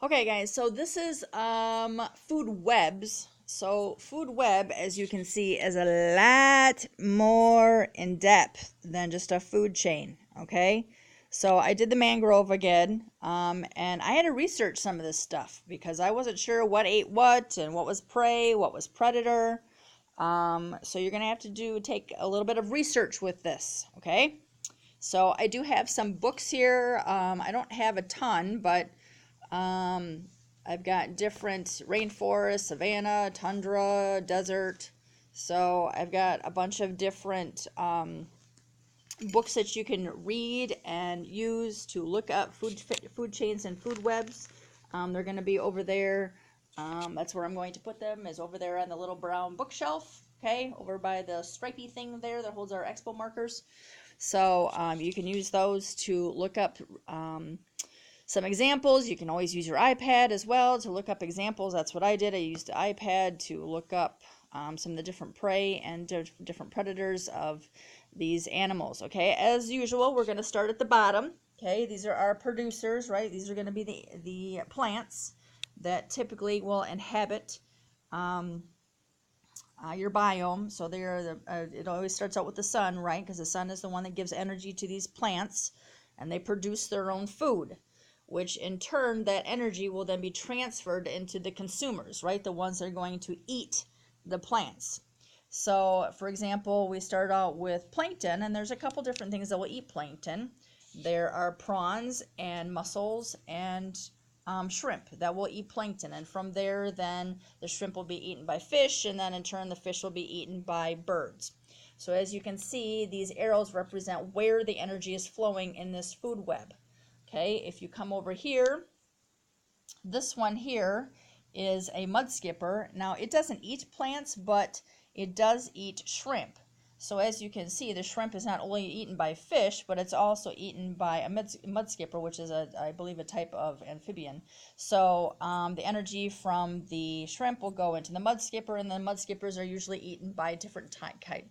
Okay, guys, so this is food webs. So food web, as you can see, is a lot more in depth than just a food chain. Okay, so I did the mangrove again, and I had to research some of this stuff because I wasn't sure what ate what and what was prey, what was predator. So you're gonna have to take a little bit of research with this. Okay, so I do have some books here. I don't have a ton, but um, I've got different rainforest, savanna, tundra, desert. So I've got a bunch of different books that you can read and use to look up food chains and food webs. They're going to be over there. That's where I'm going to put them, is over there on the little brown bookshelf. Okay, over by the stripy thing there that holds our expo markers. So you can use those to look up some examples. You can always use your iPad as well to look up examples. That's what I did. I used the iPad to look up some of the different prey and different predators of these animals. Okay, as usual, we're going to start at the bottom. Okay, these are our producers, right? These are going to be the plants that typically will inhabit your biome. So it always starts out with the sun, right? Because the sun is the one that gives energy to these plants, and they produce their own food, which in turn, that energy will then be transferred into the consumers, right? The ones that are going to eat the plants. So, for example, we start out with plankton, and there's a couple different things that will eat plankton. There are prawns and mussels and shrimp that will eat plankton, and from there, then the shrimp will be eaten by fish, and then in turn, the fish will be eaten by birds. So, as you can see, these arrows represent where the energy is flowing in this food web. Okay, if you come over here, this one here is a mud skipper. Now, it doesn't eat plants, but it does eat shrimp. So as you can see, the shrimp is not only eaten by fish, but it's also eaten by a mud skipper, which is, I believe, a type of amphibian. So the energy from the shrimp will go into the mud skipper, and the mud skippers are usually eaten by different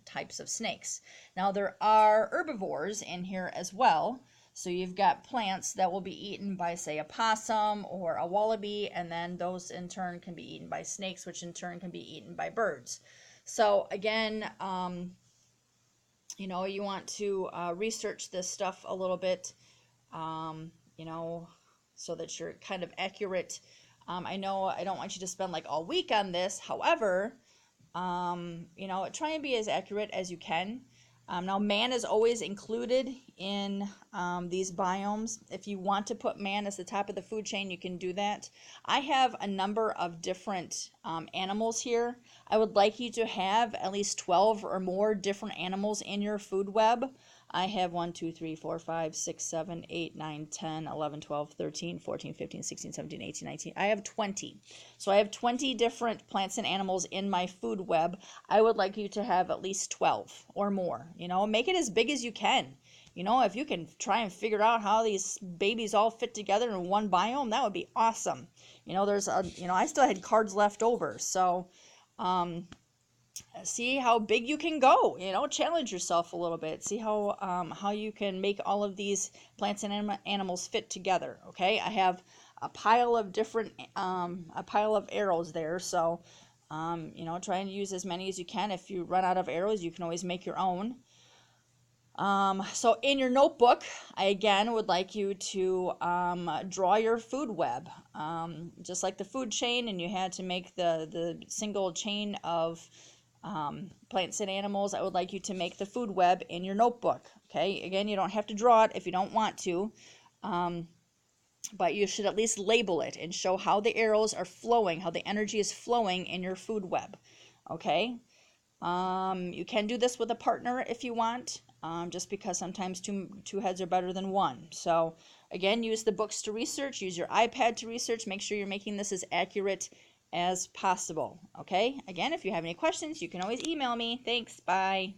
types of snakes. Now, there are herbivores in here as well. So you've got plants that will be eaten by, say, a possum or a wallaby, and then those in turn can be eaten by snakes, which in turn can be eaten by birds. So again, you want to research this stuff a little bit, so that you're kind of accurate. I know I don't want you to spend like all week on this. However, try and be as accurate as you can. Now, man is always included in these biomes. If you want to put man as the top of the food chain, you can do that. I have a number of different animals here. I would like you to have at least 12 or more different animals in your food web. I have 1, 2, 3, 4, 5, 6, 7, 8, 9, 10, 11, 12, 13, 14, 15, 16, 17, 18, 19. I have 20. So I have 20 different plants and animals in my food web. I would like you to have at least 12 or more. Make it as big as you can. If you can try and figure out how these babies all fit together in one biome, that would be awesome. I still had cards left over. So, see how big you can go. Challenge yourself a little bit. See how you can make all of these plants and animals fit together. Okay, I have a pile of arrows there. So try and use as many as you can. If you run out of arrows, you can always make your own. So in your notebook, I again would like you to draw your food web, just like the food chain, and you had to make the single chain of plants and animals. I would like you to make the food web in your notebook. Okay, again, you don't have to draw it if you don't want to, but you should at least label it and show how the arrows are flowing, how the energy is flowing in your food web. Okay, you can do this with a partner if you want, just because sometimes two heads are better than one. So again, use the books to research, use your iPad to research, make sure you're making this as accurate as possible. Okay, again, if you have any questions, you can always email me. Thanks, bye.